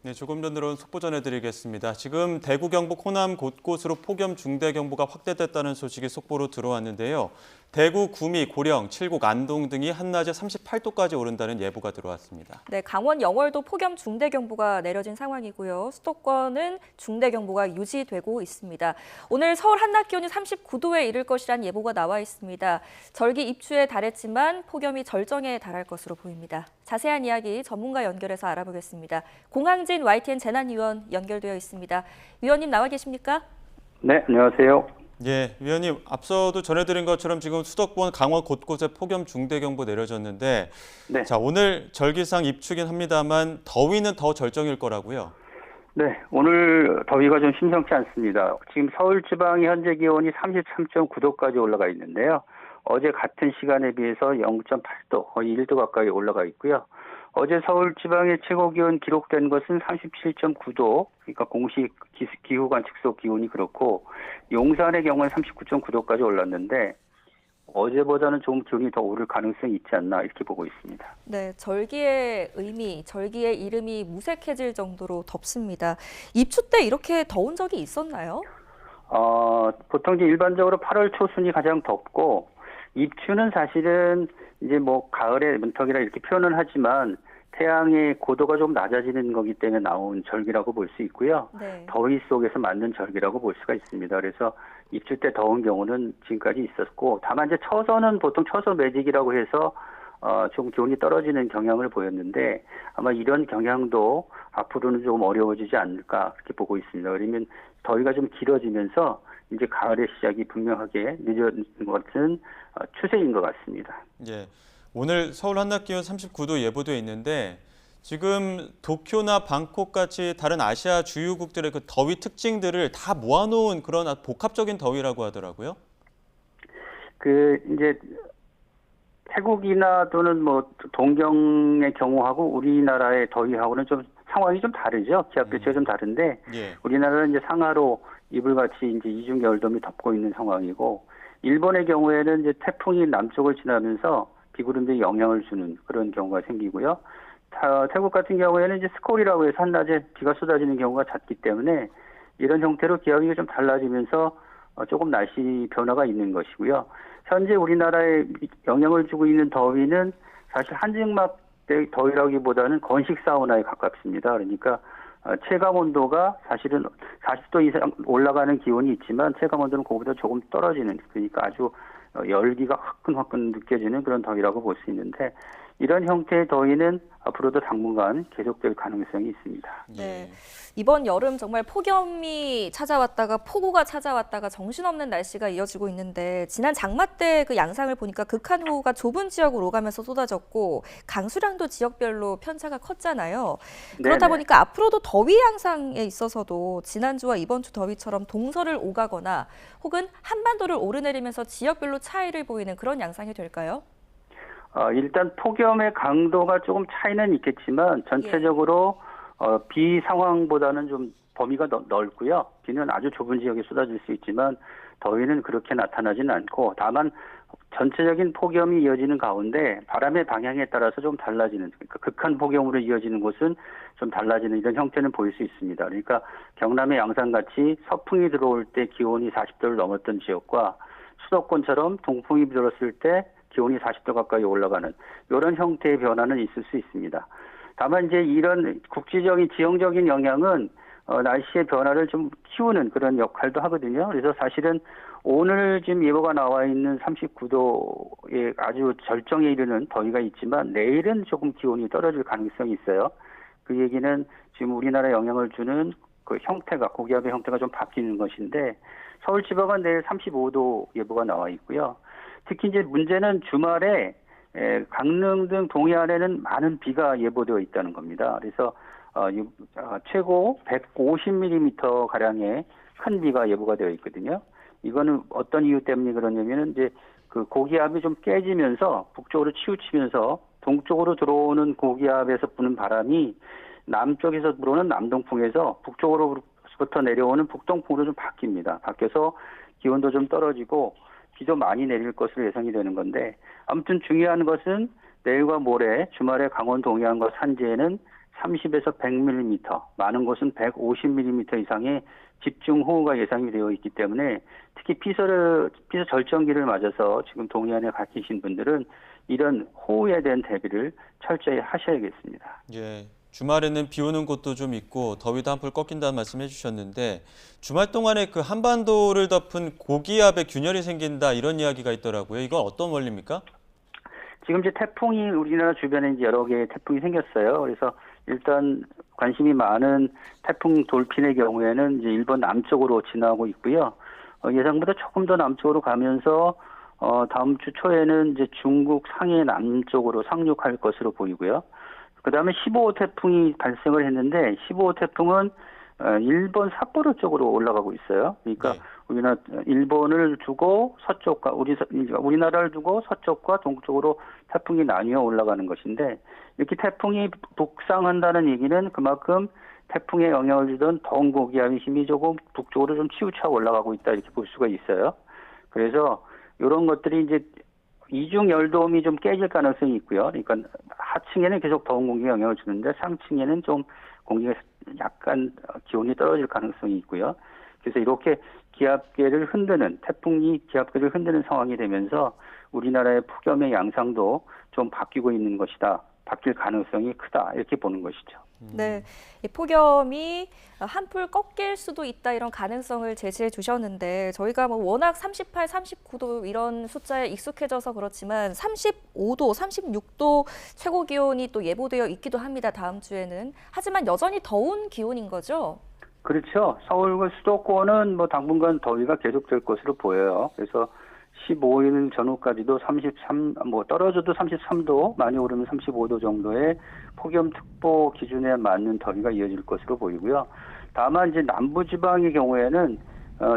네, 조금 전 들어온 속보 전해드리겠습니다. 지금 대구, 경북, 호남 곳곳으로 폭염 중대경보가 확대됐다는 소식이 속보로 들어왔는데요. 대구, 구미, 고령, 칠곡, 안동 등이 한낮에 38도까지 오른다는 예보가 들어왔습니다. 네, 강원 영월도 폭염 중대경보가 내려진 상황이고요. 수도권은 중대경보가 유지되고 있습니다. 오늘 서울 한낮 기온이 39도에 이를 것이란 예보가 나와 있습니다. 절기 입추에 달했지만 폭염이 절정에 달할 것으로 보입니다. 자세한 이야기 전문가 연결해서 알아보겠습니다. 공항진 YTN 재난위원 연결되어 있습니다. 위원님 나와 계십니까? 네, 안녕하세요. 예, 위원님, 앞서도 전해드린 것처럼 지금 수도권, 강원 곳곳에 폭염 중대경보 내려졌는데 네. 자, 오늘 절기상 입추긴 합니다만 더위는 더 절정일 거라고요? 네, 오늘 더위가 좀 심상치 않습니다. 지금 서울 지방의 현재 기온이 33.9도까지 올라가 있는데요. 어제 같은 시간에 비해서 0.8도, 거의 1도 가까이 올라가 있고요. 어제 서울 지방의 최고 기온 기록된 것은 37.9도, 그러니까 공식 기후관 측소 기온이 그렇고 용산의 경우는 39.9도까지 올랐는데 어제보다는 좀 기온이 더 오를 가능성이 있지 않나 이렇게 보고 있습니다. 네, 절기의 의미, 절기의 이름이 무색해질 정도로 덥습니다. 입추 때 이렇게 더운 적이 있었나요? 보통 이제 일반적으로 8월 초순이 가장 덥고 입추는 사실은 이제 뭐 가을의 문턱이라 이렇게 표현은 하지만 태양의 고도가 좀 낮아지는 거기 때문에 나온 절기라고 볼 수 있고요. 네. 더위 속에서 맞는 절기라고 볼 수가 있습니다. 그래서 입추 때 더운 경우는 지금까지 있었고 다만 이제 처서는 보통 처서 매직이라고 해서 좀 기온이 떨어지는 경향을 보였는데 아마 이런 경향도 앞으로는 좀 어려워지지 않을까 그렇게 보고 있습니다. 그러면 더위가 좀 길어지면서 이제 가을의 시작이 분명하게 늦어진 것은 추세인 것 같습니다. 예, 오늘 서울 한낮 기온 39도 예보돼 있는데 지금 도쿄나 방콕 같이 다른 아시아 주요국들의 그 더위 특징들을 다 모아놓은 그런 복합적인 더위라고 하더라고요. 이제 태국이나 또는 뭐 동경의 경우하고 우리나라의 더위하고는 좀 상황이 좀 다르죠. 기압 배치가 좀 다른데 예. 우리나라는 이제 상하로 이불같이 이제 이중 겨울돔이 덮고 있는 상황이고 일본의 경우에는 이제 태풍이 남쪽을 지나면서 비구름에 영향을 주는 그런 경우가 생기고요. 태국 같은 경우에는 이제 스콜이라고 해서 한낮에 비가 쏟아지는 경우가 잦기 때문에 이런 형태로 기압이 좀 달라지면서 조금 날씨 변화가 있는 것이고요. 현재 우리나라에 영향을 주고 있는 더위는 사실 한증막 더위라기보다는 건식 사우나에 가깝습니다. 그러니까 체감 온도가 사실은 40도 이상 올라가는 기온이 있지만 체감 온도는 그보다 조금 떨어지는 그러니까 아주 열기가 화끈화끈 느껴지는 그런 더위라고 볼 수 있는데 이런 형태의 더위는 앞으로도 당분간 계속될 가능성이 있습니다. 네. 이번 여름 정말 폭염이 찾아왔다가 폭우가 찾아왔다가 정신없는 날씨가 이어지고 있는데 지난 장마 때 그 양상을 보니까 극한호우가 좁은 지역으로 오가면서 쏟아졌고 강수량도 지역별로 편차가 컸잖아요. 그렇다 네네. 보니까 앞으로도 더위 양상에 있어서도 지난주와 이번 주 더위처럼 동서를 오가거나 혹은 한반도를 오르내리면서 지역별로 차이를 보이는 그런 양상이 될까요? 일단 폭염의 강도가 조금 차이는 있겠지만 전체적으로 비 상황보다는 좀 범위가 넓고요. 비는 아주 좁은 지역에 쏟아질 수 있지만 더위는 그렇게 나타나지는 않고 다만 전체적인 폭염이 이어지는 가운데 바람의 방향에 따라서 좀 달라지는 그러니까 극한 폭염으로 이어지는 곳은 좀 달라지는 이런 형태는 보일 수 있습니다. 그러니까 경남의 양산같이 서풍이 들어올 때 기온이 40도를 넘었던 지역과 수도권처럼 동풍이 불었을 때 기온이 40도 가까이 올라가는 이런 형태의 변화는 있을 수 있습니다. 다만 이제 이런 국지적인 지형적인 영향은 날씨의 변화를 좀 키우는 그런 역할도 하거든요. 그래서 사실은 오늘 지금 예보가 나와 있는 39도에 아주 절정에 이르는 더위가 있지만 내일은 조금 기온이 떨어질 가능성이 있어요. 그 얘기는 지금 우리나라에 영향을 주는 그 형태가 고기압의 형태가 좀 바뀌는 것인데 서울 지방은 내일 35도 예보가 나와 있고요. 특히 이제 문제는 주말에 강릉 등 동해안에는 많은 비가 예보되어 있다는 겁니다. 그래서 최고 150mm 가량의 큰 비가 예보가 되어 있거든요. 이거는 어떤 이유 때문에 그러냐면은 이제 그 고기압이 좀 깨지면서 북쪽으로 치우치면서 동쪽으로 들어오는 고기압에서 부는 바람이 남쪽에서 불어오는 남동풍에서 북쪽으로부터 내려오는 북동풍으로 좀 바뀝니다. 바뀌어서 기온도 좀 떨어지고 비도 많이 내릴 것으로 예상이 되는 건데 아무튼 중요한 것은 내일과 모레 주말에 강원 동해안과 산지에는 30에서 100mm, 많은 곳은 150mm 이상의 집중호우가 예상이 되어 있기 때문에 특히 피서 절정기를 맞아서 지금 동해안에 가 계신 분들은 이런 호우에 대한 대비를 철저히 하셔야겠습니다. 예. 주말에는 비 오는 곳도 좀 있고 더위도 한풀 꺾인다는 말씀 해주셨는데 주말 동안에 그 한반도를 덮은 고기압의 균열이 생긴다 이런 이야기가 있더라고요. 이건 어떤 원리입니까? 지금 이제 태풍이 우리나라 주변에 이제 여러 개의 태풍이 생겼어요. 그래서 일단 관심이 많은 태풍 돌핀의 경우에는 이제 일본 남쪽으로 지나고 있고요. 예상보다 조금 더 남쪽으로 가면서 다음 주 초에는 이제 중국 상해 남쪽으로 상륙할 것으로 보이고요. 그다음에 15호 태풍이 발생을 했는데 15호 태풍은 일본 삿포로 쪽으로 올라가고 있어요. 그러니까 네. 일본을 두고 서쪽과 우리나라를 두고 서쪽과 동쪽으로 태풍이 나뉘어 올라가는 것인데 이렇게 태풍이 북상한다는 얘기는 그만큼 태풍에 영향을 주던 더운 고기압의 힘이 조금 북쪽으로 좀 치우쳐 올라가고 있다 이렇게 볼 수가 있어요. 그래서 이런 것들이 이제 이중 열도음이 좀 깨질 가능성이 있고요. 그러니까 하층에는 계속 더운 공기가 영향을 주는데 상층에는 좀 공기가 약간 기온이 떨어질 가능성이 있고요. 그래서 이렇게 기압계를 흔드는 태풍이 기압계를 흔드는 상황이 되면서 우리나라의 폭염의 양상도 좀 바뀌고 있는 것이다. 바뀔 가능성이 크다. 이렇게 보는 것이죠. 네, 이 폭염이 한풀 꺾일 수도 있다 이런 가능성을 제시해 주셨는데 저희가 뭐 워낙 38, 39도 이런 숫자에 익숙해져서 그렇지만 35도, 36도 최고 기온이 또 예보되어 있기도 합니다. 다음 주에는. 하지만 여전히 더운 기온인 거죠? 그렇죠. 서울과 수도권은 뭐 당분간 더위가 계속될 것으로 보여요. 그래서 15일 전후까지도 떨어져도 33도, 많이 오르면 35도 정도의 폭염특보 기준에 맞는 더위가 이어질 것으로 보이고요. 다만 이제 남부지방의 경우에는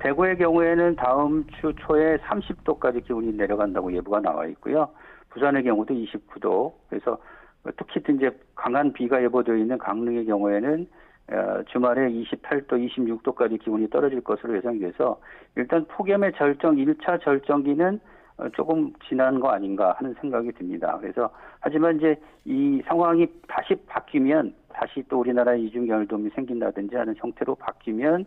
대구의 경우에는 다음 주 초에 30도까지 기온이 내려간다고 예보가 나와 있고요. 부산의 경우도 29도. 그래서 특히 이제 강한 비가 예보되어 있는 강릉의 경우에는 주말에 28도, 26도까지 기온이 떨어질 것으로 예상이 돼서 일단 폭염의 1차 절정기는 조금 지난 거 아닌가 하는 생각이 듭니다. 그래서 하지만 이제 이 상황이 다시 바뀌면 다시 또 우리나라에 이중열도음이 생긴다든지 하는 형태로 바뀌면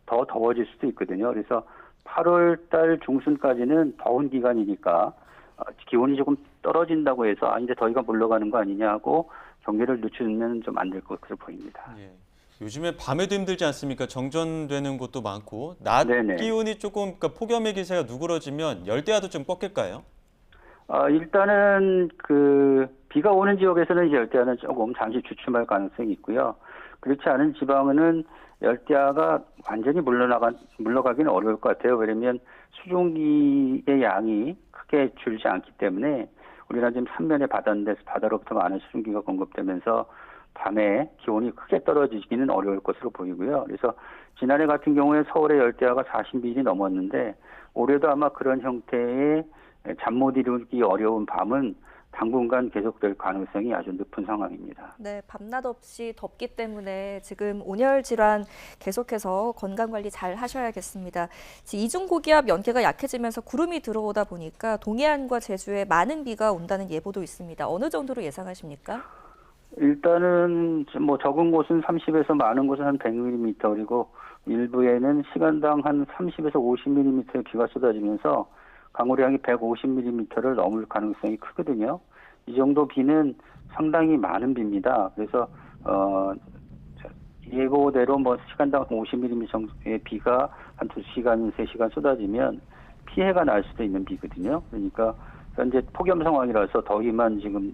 더 더워질 수도 있거든요. 그래서 8월 달 중순까지는 더운 기간이니까 기온이 조금 떨어진다고 해서 이제 더위가 물러가는 거 아니냐 하고 경계를 늦추면 좀 안 될 것으로 보입니다. 예. 요즘에 밤에도 힘들지 않습니까? 정전되는 곳도 많고 낮 네네. 기온이 조금 그러니까 폭염의 기세가 누그러지면 열대야도 좀 꺾일까요? 일단은 비가 오는 지역에서는 이제 열대야는 조금 잠시 주춤할 가능성이 있고요. 그렇지 않은 지방은 열대야가 완전히 물러가기는 어려울 것 같아요. 왜냐하면 수증기의 양이 크게 줄지 않기 때문에 우리나라 지금 삼면의 바다인데 바다로부터 많은 수증기가 공급되면서 밤에 기온이 크게 떨어지기는 어려울 것으로 보이고요. 그래서 지난해 같은 경우에 서울의 열대야가 40mm 넘었는데 올해도 아마 그런 형태의 잠 못 이루기 어려운 밤은 당분간 계속될 가능성이 아주 높은 상황입니다. 네, 밤낮 없이 덥기 때문에 지금 온열 질환 계속해서 건강 관리 잘 하셔야겠습니다. 이중 고기압 연계가 약해지면서 구름이 들어오다 보니까 동해안과 제주에 많은 비가 온다는 예보도 있습니다. 어느 정도로 예상하십니까? 일단은 뭐 적은 곳은 30에서 많은 곳은 한 100mm 그리고 일부에는 시간당 한 30에서 50mm의 비가 쏟아지면서 강우량이 150mm를 넘을 가능성이 크거든요. 이 정도 비는 상당히 많은 비입니다. 그래서 예고대로 뭐 시간당 50mm 정도의 비가 한 2시간, 3시간 쏟아지면 피해가 날 수도 있는 비거든요. 그러니까 현재 폭염 상황이라서 더위만 지금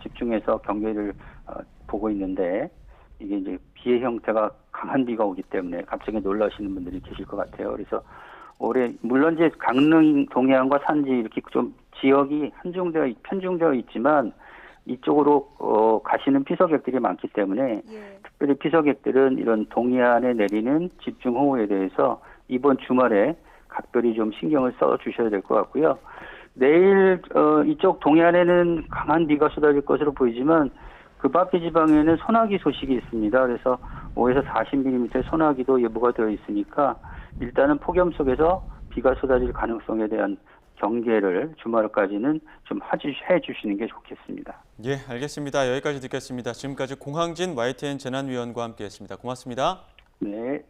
집중해서 경계를 보고 있는데 이게 이제 비의 형태가 강한 비가 오기 때문에 갑자기 놀라시는 분들이 계실 것 같아요. 그래서 올해 물론 이제 강릉 동해안과 산지 이렇게 좀 지역이 편중되어 있지만 이쪽으로 가시는 피서객들이 많기 때문에 특별히 피서객들은 이런 동해안에 내리는 집중호우에 대해서 이번 주말에 각별히 좀 신경을 써 주셔야 될 것 같고요. 내일 이쪽 동해안에는 강한 비가 쏟아질 것으로 보이지만 그 밖의 지방에는 소나기 소식이 있습니다. 그래서 5에서 40mm의 소나기도 예보가 되어 있으니까 일단은 폭염 속에서 비가 쏟아질 가능성에 대한 경계를 주말까지는 좀 해주시는 게 좋겠습니다. 예, 알겠습니다. 여기까지 듣겠습니다. 지금까지 공항진 YTN 재난위원과 함께했습니다. 고맙습니다. 네.